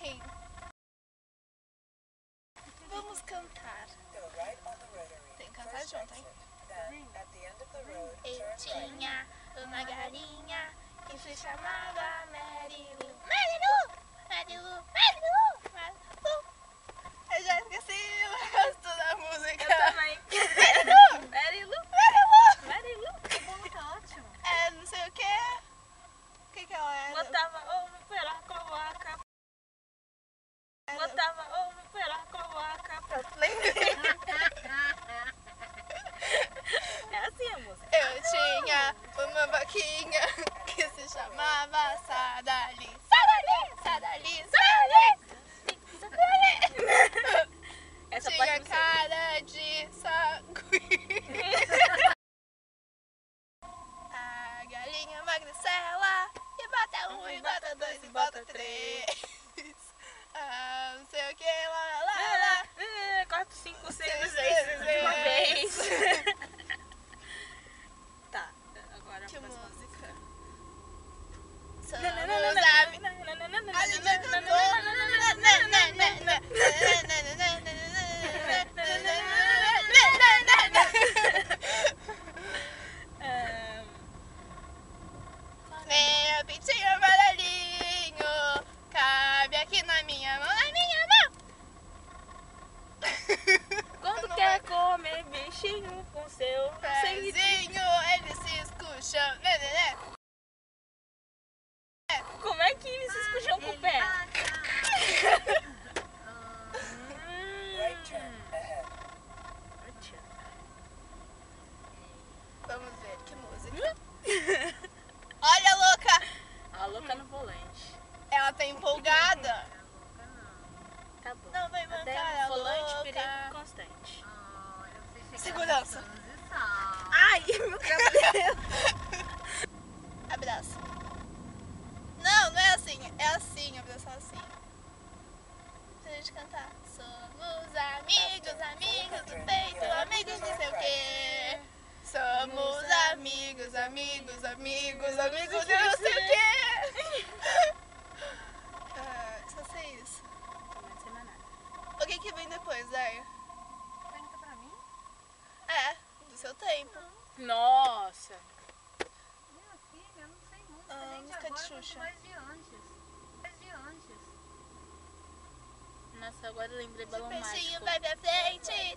Enfim. Vamos cantar. Tem que cantar junto, hein? Eu tinha uma galinha que se chamava Marilu. Marilu! Marilu! Marilu! Marilu! Eu já esqueci o resto da música. Eu também. Marilu! Marilu. Marilu! Marilu. Que bom, tá ótimo. É, não sei o que. O que ela é? Botava ovo pela cloaca. Botava ovo pela cloaca. É assim a música. Eu tinha uma vaquinha que se chamava Sadali. Sadali! Sadali! Sadali! Sadali! Essa Tinha parte cara de sagui. A galinha magricela. E bota um, e bota dois, e bota três. Ah, não sei o que, lá, lá, lá. 4, 5, 6, Seis, 6 seis, de uma seis. vez. Tá, agora Que a próxima. música. Somos amigos. A gente já Meu pintinho amarelinho cabe aqui na minha mão, na minha mão. Quando quer comer bichinho com seu Pezinho, ele se escucham. Como é que eles se escujam com o pé? Vamos ver, que música. Olha, louca! A louca no volante. Ela tá empolgada. Tá bom. Não vai Até mancar a no volante, louca. perigo constante. Segurança. Ai, meu cabelo. Abraço. Não, não é assim. É assim, abraçar assim. Pra gente cantar. Somos amigos, amigos do peito, amigos não sei o quê. Somos amigos, amigos, amigos, amigos de não sei o quê. Só sei isso. Não sei mais nada. O que vem depois, Zé? Pergunta pra mim? É, do seu tempo. Nossa. Minha filha, eu não sei música Ah, nem de música de agora, Xuxa. quanto mais de antes. Mais de antes. Nossa, agora eu lembrei O balão peixinho mágico. vai pra frente, sei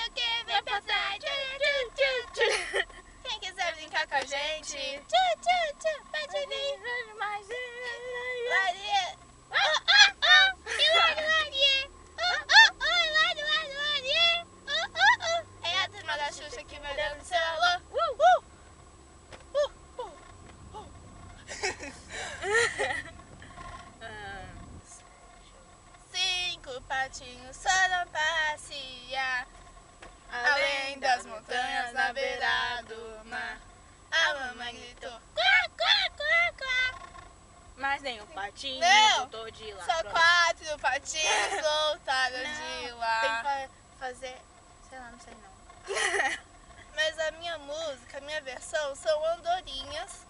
o que vem pra trás, Quem quiser brincar com a gente, pode vir. Larie, e larie, larie, é a turma da Xuxa que vai dar no seu alô. Cinco patinhos foram passear além das montanhas na beira do mar. A mamãe gritou, quá, quá, quá, quá. Mas nem o patinho Não, voltou de lá. Só Pronto. 4 patinhos voltaram de Tem lá. que fazer... Sei lá, não sei não. Mas a minha música, a minha versão, são andorinhas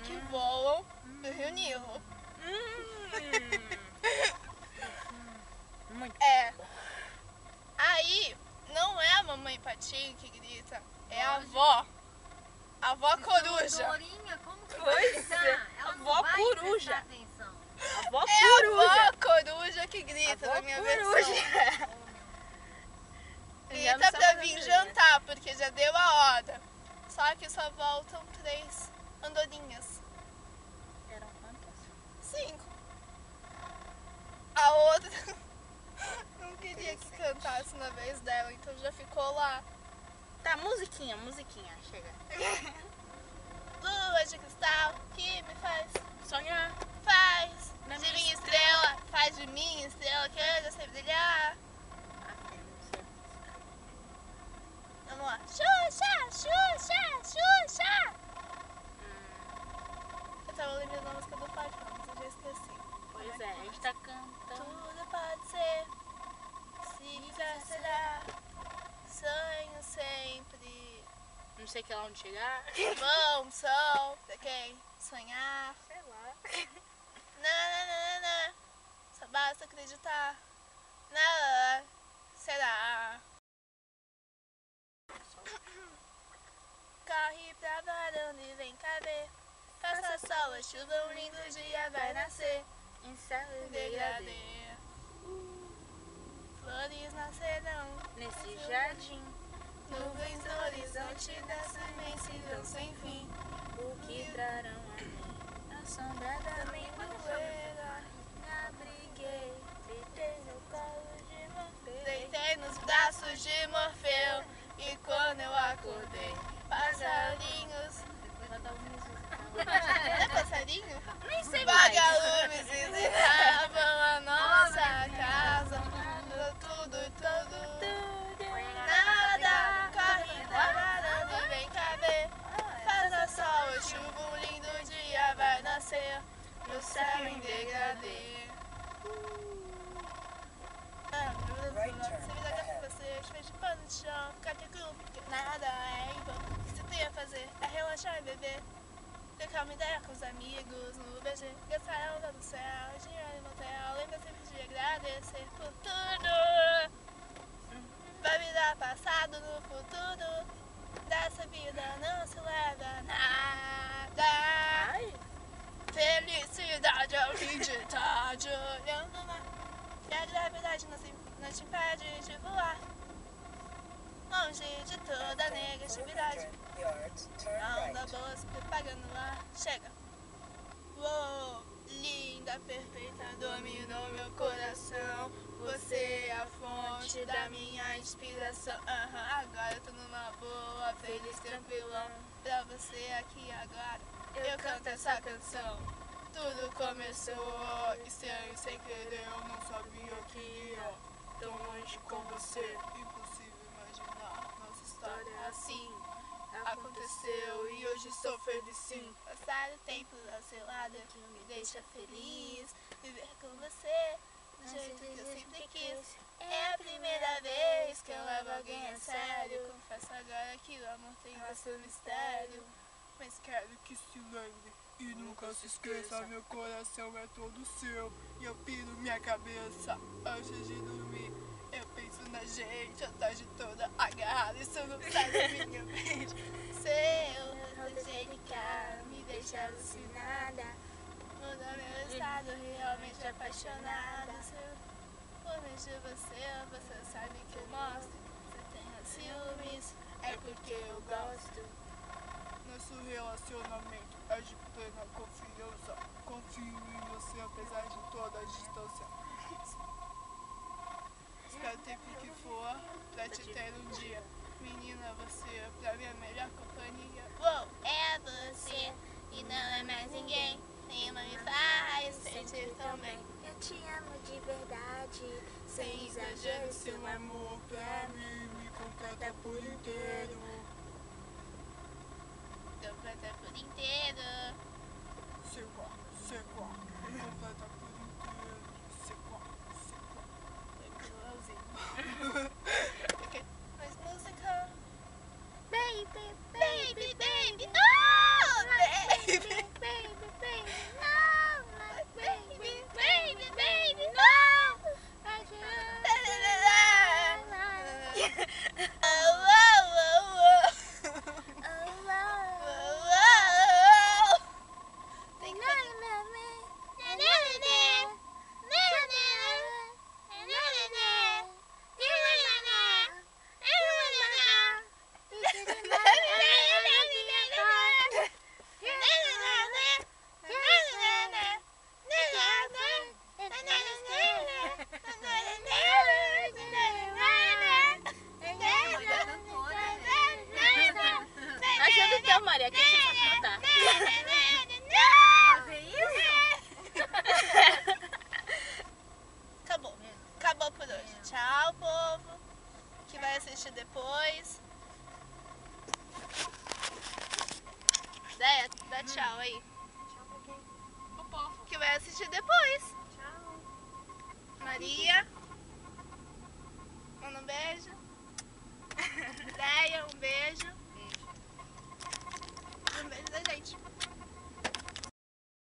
que voam no Rio Nilo. Muito É. bom. Aí, não é a mamãe patinho que grita, é a avó. A avó coruja. Dorinha, como que Pois vai é, ficar? Ela a não vó vai coruja. prestar atenção. A avó É a coruja. avó coruja que grita Avó na minha coruja. versão. Já não Grita sei pra mais vir onde é. jantar, porque já deu a hora. Só que só voltam 3 andorinhas. Eram quantas? 5. A outra não queria que cantasse na vez dela, então já ficou lá. Tá, musiquinha, chega. Lua de cristal que me faz, Sonhar. faz Na de minha minha estrela, faz de mim estrela que eu já sei brilhar. Vamos lá. Xuxa, Xuxa, Xuxa. Eu tava lembrando a música do Fafão, mas eu já esqueci. Pois é, a gente tá cantando. Tudo pode ser, se quiser será, sonho sempre. Não sei que lá onde chegar. Bom sol pra quem sonhar. Sei lá. Nananana. basta acreditar. Nada será. Corre pra varanda e vem cá ver. Faça sol, a chuva, um lindo dia vai nascer. Ensaio Degradê. Flores nascerão nesse jardim. Nuvens no horizonte dessa imensidão sem fim. O que trarão a mim? A sombra da nevoeira. Me abriguei, deitei no colo de Morfeu. Deitei nos braços de Morfeu. E quando eu acordei, passarinhos. É passarinho? Nem sei mais. Vagalumes visitavam a nossa casa. Tudo. Nada, corre pra varanda e vem cá ver. Faça sol, chuva, um lindo dia vai nascer. No céu em degradê. Se me dá com você, espelho de pano de chão, ficar tranquilo, porque nada é em vão. O que você tem a fazer é relaxar e beber. Trocar uma ideia com os amigos no BG. Gastar a onda do céu, dinheiro em motel. Lembra sempre de agradecer por tudo. Vai virar passado no futuro. Dessa vida não se leva nada. Ai, Felicidade é o fim de tarde olhando o mar. E a gravidade não te impede de voar. Longe de toda negatividade. A onda boa se propagando lá. Chega. Uou, linda, perfeita, dominou meu coração. Você é a fonte da minha inspiração. Agora eu tô numa boa, feliz, tranquilão. Pra você aqui agora, eu canto essa canção. Tudo começou e sem querer eu não sabia que ia tão longe com você. Impossível imaginar nossa história assim. Aconteceu e hoje estou feliz sim. Passar o tempo ao seu lado que me deixa feliz. Viver com você do jeito que eu sempre quis. É a primeira vez que eu levo alguém a sério. Confesso agora que o amor tem o seu mistério. Mas quero que se lembre e nunca se esqueça. Meu coração é todo seu e eu piro minha cabeça antes de dormir. Eu penso na gente a tarde toda agarrada. Isso não sai da minha mente. Seu rosto angelical me deixa alucinada. Muda meu estado, realmente apaixonada. Se eu for de você sabe que eu mostro. Você tem ciúmes, é porque eu gosto. Nosso relacionamento é de plena confiança. Confio em você apesar de toda a distância. Espero o tempo que for pra te ter um dia. Menina, você é pra minha melhor companhia. Uou, é você e não é mais ninguém. Nenhuma me faz sentir tão bem. eu te amo de verdade. Sem exagero, seu amor pra mim me completa por inteiro. Completa por inteiro. Sequá, me completa por inteiro. Sequá. Ok, mais música. Baby, baby, baby, oh, baby, Baby, baby, no, my baby, baby, baby, no. Ajuda então, Maria, que você sabe cantar. Fazer isso? Acabou por hoje. Tchau, povo, que vai assistir depois. Dá tchau aí. Tchau pra quem? O povo que vai assistir depois. Tchau. Maria, manda um beijo. Deia, um beijo.